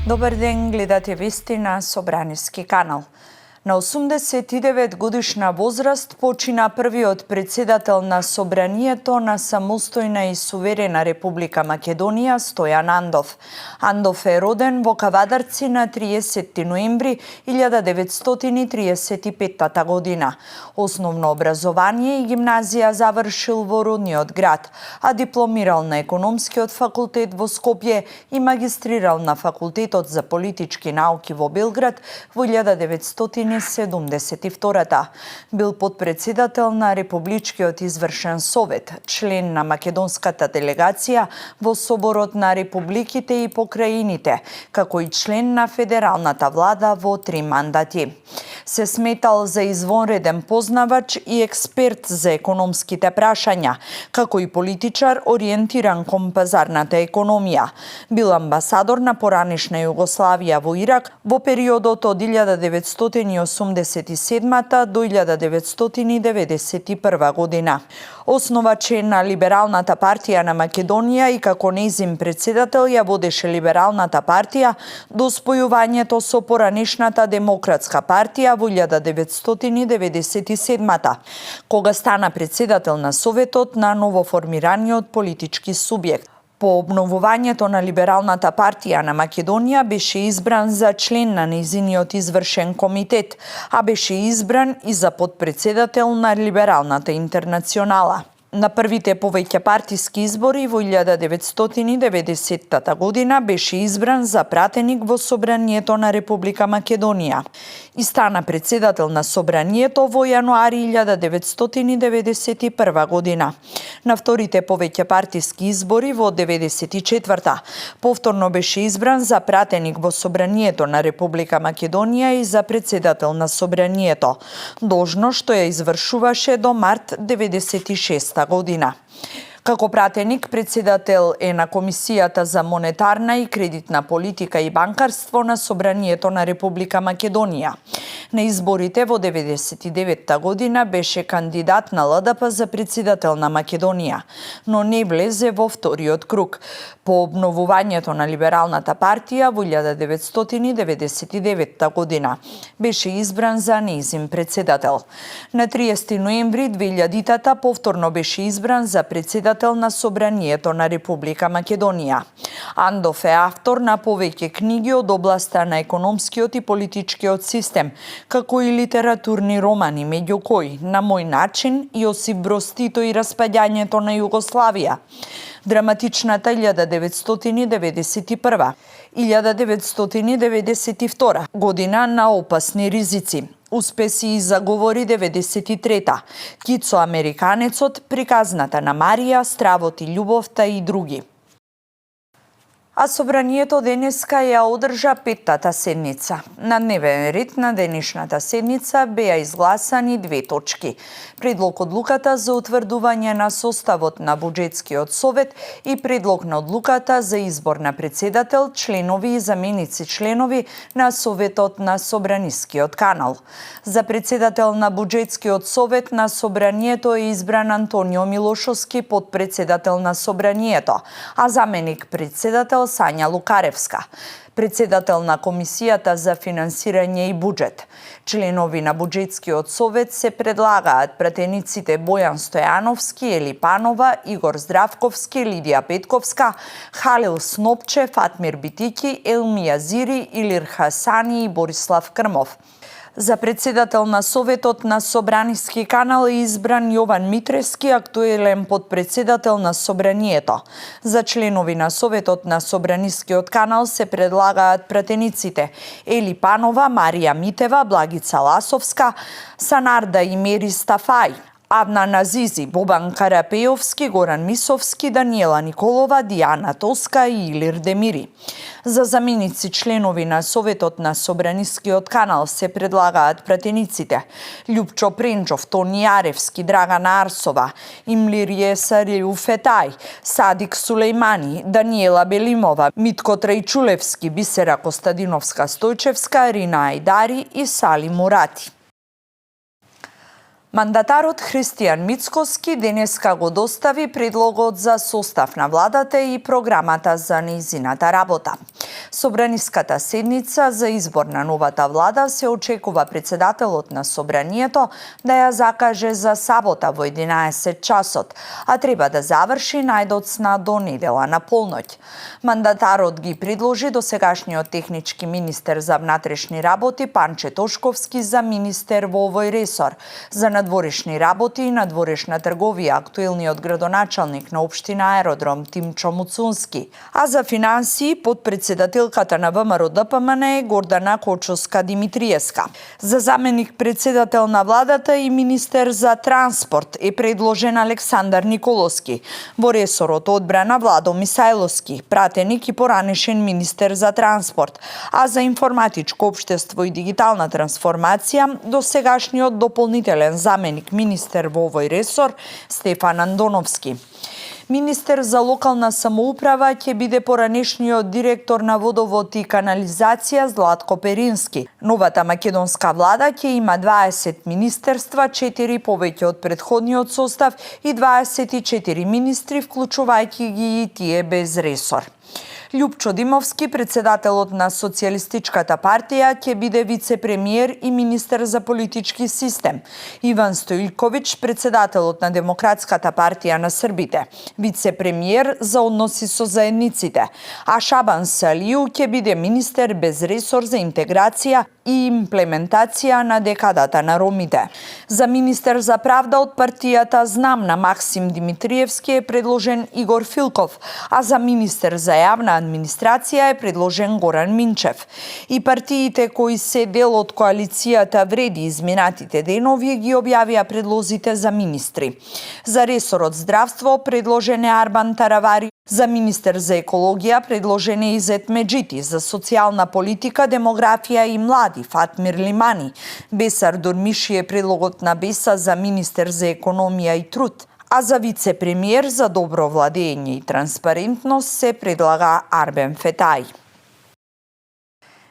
Добар ден, гледате вести на Собраниски канал. На 89 годишна возраст почина првиот председател на Собранието на самостојна и суверена Република Македонија Стојан Андов. Андов е роден во Кавадарци на 30 ноември 1935 година. Основно образование и гимназија завршил во родниот град, а дипломирал на економскиот факултет во Скопје и магистрирал на факултетот за политички науки во Белград во 1972. Бил подпредседател на Републичкиот извршен совет, член на македонската делегација во Соборот на републиките и покраините, како и член на федералната влада во 3 мандати. Се сметал за извонреден познавач и експерт за економските прашања, како и политичар ориентиран кон пазарната економија. Бил амбасадор на поранешна Југославија во Ирак во периодот од 1987 до 1991 година. Основач е на Либералната партија на Македонија и како нејзин председател ја водеше Либералната партија до спојувањето со поранешната Демократска партија во 1997, кога стана председател на Советот на новоформираниот политички субјект. По обновувањето на Либералната партија на Македонија беше избран за член на нејзиниот извршен комитет, а беше избран и за подпредседател на Либералната интернационала. На првите повеќе партиски избори во 1990 година беше избран за пратеник во Собранието на Република Македонија и стана председател на Собранието во јануари 1991 година. На вторите повеќе партиски избори во 1994 повторно беше избран за пратеник во Собранието на Република Македонија и за председател на Собранието, должност што ја извршуваше до март 1996 година. Како пратеник, председател е на Комисијата за монетарна и кредитна политика и банкарство на Собранието на Република Македонија. На изборите во 1999 година беше кандидат на ЛДП за председател на Македонија, но не влезе во вториот круг. По обновувањето на Либералната партија во 1999 година беше избран за нејзин председател. На 30 ноември 2000 повторно беше избран за председател на Собранието на Република Македонија. Андов е автор на повеќе книги од областа на економскиот и политичкиот систем, како и литературни романи, меѓу кои На мој начин, Јосип Броз Тито и распаѓањето на Југославија, драматичната 1991, 1992 година На опасни ризици, Успеси и заговори 93-та, Кицо Американецот, Приказната на Марија, Стравот и љубовта и други. А Собранието денеска ја одржа 5-тата седница. На дневен ред на денешната седница беа изгласани 2 точки. Предлог одлуката за утврдување на составот на буџетскиот совет и предлог на одлуката за избор на председател, членови и заменици членови на Советот на Собранискиот канал. За председател на буџетскиот совет на Собранието е избран Антонио Милошовски, подпредседател на Собранието, а заменик председател Сања Лукаревска, председател на Комисијата за финансирање и буџет. Членови на буџетскиот совет се предлагаат пратениците Бојан Стојановски, Ели Панова, Игор Здравковски, Лидија Петковска, Халил Снопче, Фатмир Битики, Елми Јазири, Илир Хасани и Борислав Крмов. За председател на Советот на Собраниски канал е избран Јован Митрески, актуелен подпредседател на Собранието. За членови на Советот на Собранискиот канал се предлагаат пратениците Ели Панова, Марија Митева, Благица Ласовска, Санарда Имери Стафај, Авна Назизи, Бобан Карапејовски, Горан Мисовски, Даниела Николова, Дијана Тоска и Илир Демири. За заменици членови на Советот на Собранискиот канал се предлагаат пратениците Љупчо Пренчов, Тони Јаревски, Драгана Арсова, Имлирје Саријуфетај, Садик Сулејмани, Даниела Белимова, Митко Трајчулевски, Бисера Костадиновска Стојчевска, Рина Ајдари и Сали Мурати. Мандатарот Христијан Мицкоски денеска го достави предлогот за состав на владата и програмата за нејзината работа. Собраниската седница за избор на новата влада се очекува председателот на Собранието да ја закаже за сабота во 11 часот, а треба да заврши најдоцна до недела на полноќ. Мандатарот ги предложи досегашниот технички министер за внатрешни работи Панче Тошковски за министер во овој ресор, за надворешни работи и надворешна трговија актуелниот градоначалник на општина Аеродром Тимчо Муцунски, а за финансии подпредседателката на ВМРО ДПМН е Гордана Кочоска Димитриевска. За заменик председател на владата и министер за транспорт е предложен Александар Николовски. Во ресорот одбрана Владо Мисајловски, пратеник и поранешен министер за транспорт, а за информатичко општество и дигитална трансформација досегашниот дополнителен заменик министер во овој ресор Стефан Андоновски. Министер за локална самоуправа ќе биде поранешниот директор на водовод и канализација Златко Перински. Новата македонска влада ќе има 20 министерства, 4 повеќе од претходниот состав и 24 министри, вклучувајќи ги и тие без ресор. Љупчо Димовски, председателот на Социјалистичката партија, ќе биде вице-премиер и министер за политички систем. Иван Стоилковиќ, председателот на Демократската партија на Србите, вице-премиер за односи со заедниците, а Шабан Салију ќе биде министер без ресор за интеграција и имплементација на декадата на ромите. За министер за правда од партијата Знам на Максим Димитриевски е предложен Игор Филков, а за министер за јавна администрација е предложен Горан Минчев. И партиите кои се дел од коалицијата Вреди изминатите денови ги објавија предлозите за министри. За ресорот здравство предложен е Арбан Таравари, за министер за екологија предложен е Изет Меджити, за социјална политика, демографија и млади Фатмир Лимани. Бесар Дурмиши е предлогот на Беса за министер за економија и труд, а за вице-премиер за добро владење и транспарентност се предлага Арбен Фетај.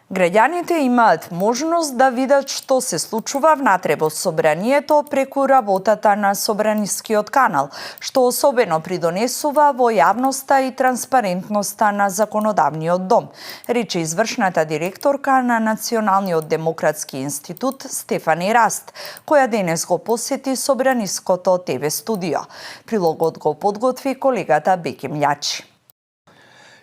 Граѓаните имаат можност да видат што се случува внатре во Собранието преку работата на Собранискиот канал, што особено придонесува во јавноста и транспарентноста на законодавниот дом, рече извршната директорка на Националниот демократски институт Стефани Раст, која денес го посети Собраниското ТВ студио. Прилогот го подготви колегата Беки Мљачи.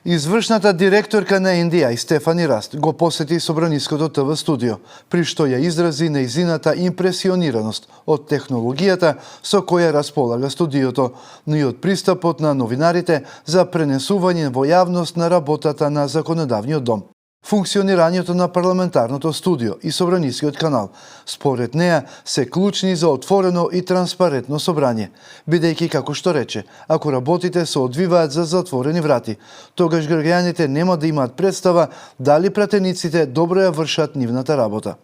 Извршната директорка на NDI Стефани Раст го посети Собраниското ТВ студио, при што ја изрази нејзината импресионираност од технологијата со која располага студиото, но и од пристапот на новинарите за пренесување во јавност на работата на законодавниот дом. Функционирањето на парламентарното студио и Собранискиот канал, според неа, се клучни за отворено и транспарентно собрање, бидејќи, како што рече, ако работите се одвиваат за затворени врати, тогаш граѓаните нема да имаат представа дали пратениците добро ја вршат нивната работа.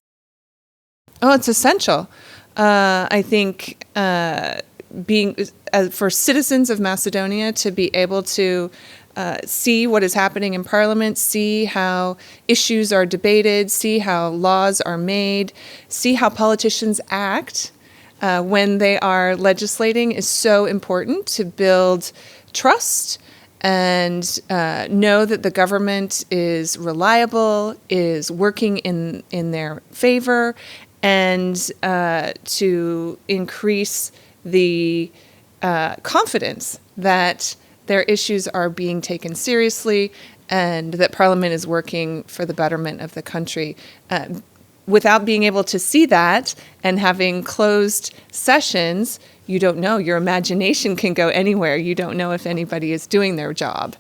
Oh, it's essential. I think being for citizens of Macedonia to be able to see what is happening in Parliament, see how issues are debated, see how laws are made, see how politicians act when they are legislating is so important to build trust and know that the government is reliable, is working in their favor, and to increase the confidence that their issues are being taken seriously and that Parliament is working for the betterment of the country. Without being able to see that and having closed sessions, you don't know. Your imagination can go anywhere. You don't know if anybody is doing their job.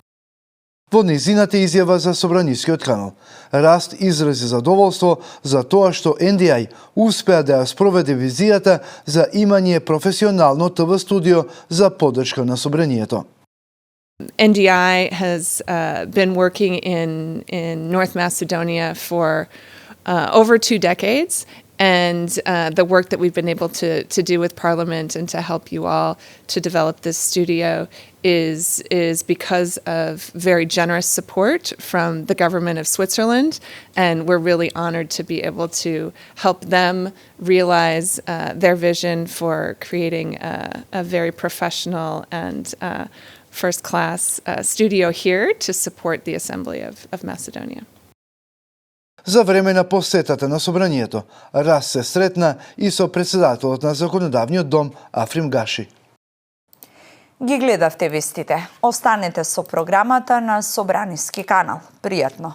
Во нејзината изјава за Собранискиот канал, Раст изрази задоволство за тоа што NDI успеа да ја спроведе визијата за имање професионално ТВ студио за поддршка на Собранието. NDI has been working in North Macedonia for over 2 decades, and the work that we've been able to do with Parliament and to help you all to develop this studio is because of very generous support from the government of Switzerland, and we're really honored to be able to help them realize their vision for creating a very professional and first-class studio here to support the Assembly of Macedonia. За време на посетата на собранието, Рас се сретна и со председателот на Законодавниот дом Африм Гаши. Ги гледавте вестите. Останете со програмата на Собраниски канал. Пријатно!